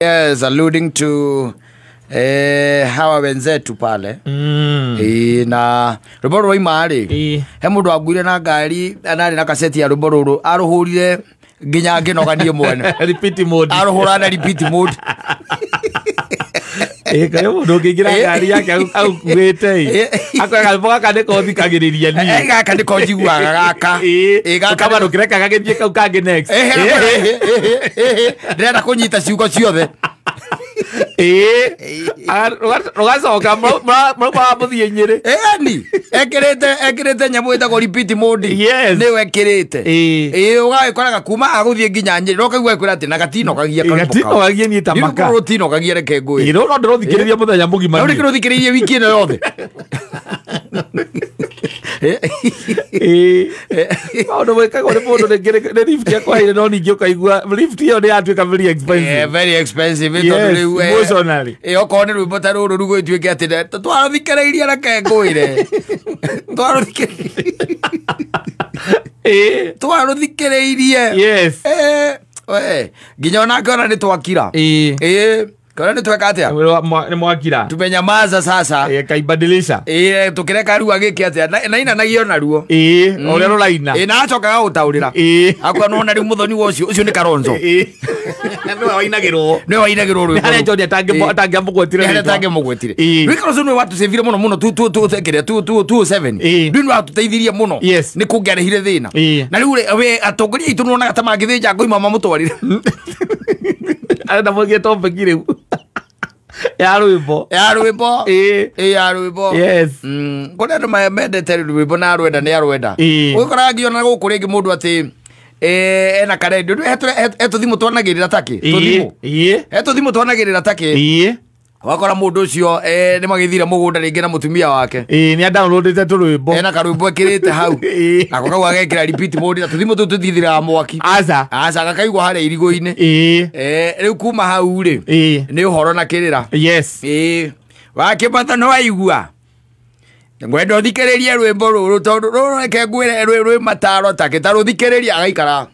Yes, alluding to hawa wenzetu pale na rwimbo rwa imari he mundu agwire na ngari anari na kaseti ya rwimbo ruru aruhurire nginya nginoganie mwene repeat mode aruhura na repeat mode kayo mundu ngigira ngari yake au kuete akaga boga kane ko thikagiriria ni gaka ni ko njiguaga gaka gaka kama nukireka gagithie kau kangi next ndenda kunyita ciugo ciothe rogacoka muthie Nyeri ni ekirite nyamu itagwo repeat mode yes ni wekirite ugagikoraga kuma aguthie nginya Nyeri no kaigua kwira ati na gatino kagia ni tamaka rutino kagia reke ngui no ndrothikiriria muthenya mugima ni ndrothikiriria wiki ino yothe maundu mwikaga ni mundu ni lift yakwa ire no ningi ukaigua lift iyo ni yatuika very expensive very expensive emotionally okorwo nĩ rwĩmbo ta rũrũ rũgwĩtuĩke atĩ twarũthikĩrĩirie reke ngũĩre twarũthikĩrĩirie yes nginya onake ona nĩ twakira kana nĩ tweka atĩa nĩ mwakira tumenyamaza sasa kaibadilisha tukireka ruo agĩke atĩa na inanagio naruo ũrĩa rũraina na acokaga gũtaũrĩra akwa nona rĩu mũthoni wa ũcio nĩ Karonzo nĩwe wainagĩrwo rwĩmbo harĩa John atangĩmũgwetire rwĩ Karonzo nĩwe watũcĩvire mũno mũno 207 rĩu nĩ watũteithirie mũno nĩ kũngĩarehire thĩna na rĩu we atongoria aitũ nĩwonaga ta mangĩthĩnja ngoima mamũtwarire arenda mũgie topic rĩu ya rwĩmbo yes kũrĩ andũ mendete rwĩmbo na rwenda nĩ arwenda ũgĩkoraga ngiona gũkũ rĩngĩ mũndũ atĩ ena karendio he tũthimũ twanagĩrĩra takĩ he tũthimũ twanagĩrĩra takĩ wakora mundu ucio ni magithire mugunda ringi na mutumia wake ni downloadete turwimbo na karwimbo ekirite hau ako kau agekira repeat mode na tuthimo tutithira mwaki aca gakaigwa haria irigo-ini riu kuma hau ri ni uhoro na kirira yes wakibata no aigua ngwenda thikiririe rwimbo ruru tondu ruru reke ngwire rwi mataro take ruthikiriria agaikara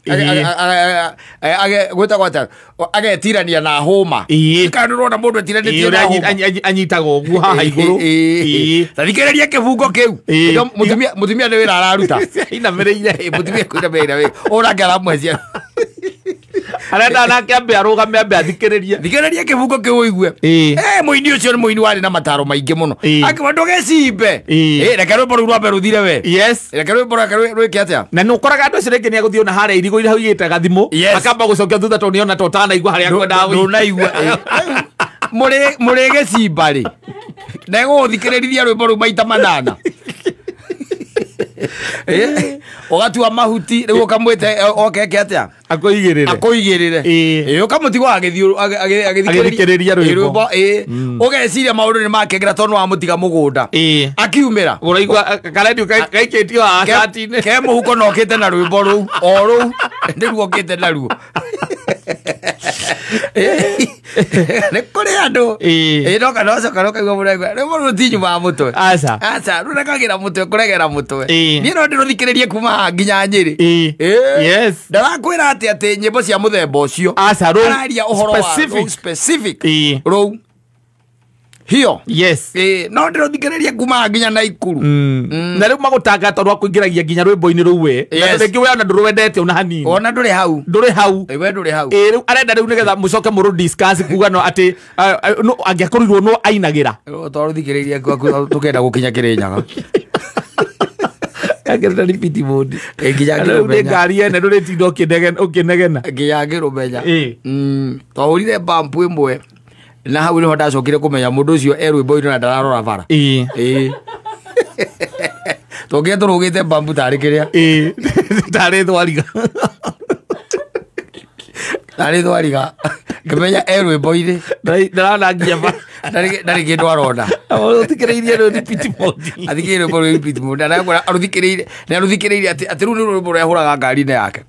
gwita gwata agetirania na homa kandu rona mundu etiranĩtie na homa anyitaga ũguo haha igũrũ thikiriria kĩbungo kĩu mutumia nĩ wĩra araruta inamereire mutumia kwĩnameire we ũrake aramwecia arenda nake ambe arũgame ambe athikĩrĩrie kĩbungo kĩu ũigue mũini ũcio nĩ mũini warĩ na mataro maingĩ mũno akĩma ndũgecimbe reke rwĩmbo rũu rwambe rũthire we reke rwĩmbo rwĩke atĩa na nĩ ũkoraga andũ acio rĩngĩ nĩ agũthiĩ ona harĩa irigo-inĩ hau igĩte gathimũ akamba gũcokia thutha tondũ nĩona to ũtanaigua harĩa akwendaga ndũnaigua mũrĩgĩcimba rĩ na ĩgũgũthikĩrĩria rwĩmbo rũu maita manana ugatua mahuti riu ukamwite okeke atia akoigirire ukamutigwo agithikiriria rwimbo ugeciria maundu ni makegera tondu wa mutiga mugunda akiumira uraigua karedio kaikitio akatine ke muhuko nokite na rwimbo ruu o ruu ndiru okite na ruo ne kore andu no kana coka no kaigua murega rwimbo rutinyu ma mutwe aca runakagira mutwe kuregera mutwe ni no ndiruthikiririe kuma nginya Nyeri yes ndarakwira ati nyimbo cia muthemba ucio araria uhoro wa specific rou hiyo yes no ndiruthikiririe kuma nginya Naikuru na riu magutanga tondu wa kuingiragia nginya rwimbo-ini ruu we na rĩngĩ we ona ndũrwendete ona hanini ona ndũrĩ hau we ndũrĩ hau rĩu arenda rĩu nĩgetha mũcoke mũrũ discuss kuga no atĩ angĩakorirwo no ainagĩra twaruthikĩrĩria tũkenda gũkinya Kĩrĩnyaga agenda repeat mode nginya ngĩrũmenya ngari ene ndũrĩtinda ũkĩnegena nginya ngĩrũmenya twahũrire bump ĩmwe na hau niho ndacokire kumenya mundu ucio rwimbo-ini na ndararora bara tũngĩe tũrũgĩte bump tarĩ kĩrĩa tarĩ thwariga ngĩmenya rwimbo-ini ndaranangia Ndari kindu arona. Thikiriirie ro repeat mode. Athikiriirie ro repeat mode. Na aruthikiriirie ati ru ni ru huraga ngari ne yake.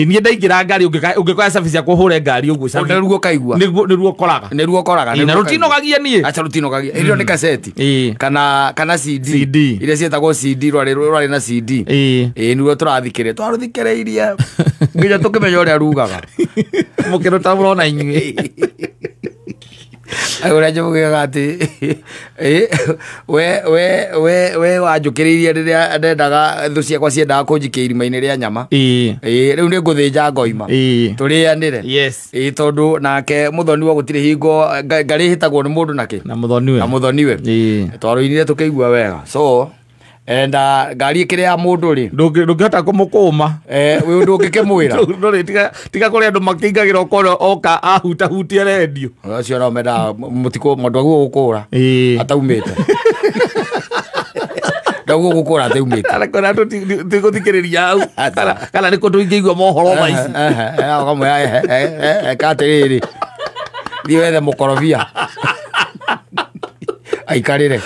Ni ndaingira ngari ungikoya service ya kuhure ngari uguo service. Ruo kaigua. Ni ruo koraga. Ni ruo koraga. Na rutinogagia nie. Acha rutinogagia. Iyo ni cassette. Kana CD. Ile cietagwo CD rwari na CD. Ni ruo turathikire. Twaruthikiriirie. Nginya tukimenya uria rugaga. Mukiro tamurona inyui. Agora njogaga ati we wanjukiriirie riria ndendaga thu ciakwa ciendaga kunjikia irima-ini ria nyama. Riu ni nguthinja ngoima turianire. Tondu nake muthoni wa gutire hingo ngari hitagwo ni mundu naki na muthoniwe twaruinire tukeigua wega so enda ngari ikire ya mundu ri ndungihota kumukuma we undu ngikimwira ndori tiga kuri andu makingagira okoro oka ahutia radio acio no menda mutiko mundu aguo gukura ataumite ndaguo gukura ataumite arakora tiguthikiriria au kana ni kundu ingigua mohoro maici akamwe katiriri thiwethe mukorobia aikarire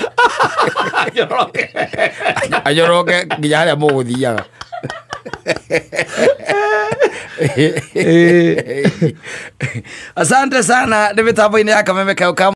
anyoroke nginya haria muguthiaga. Asante sana. Ni mitambo-ini ya Kameme Kauka.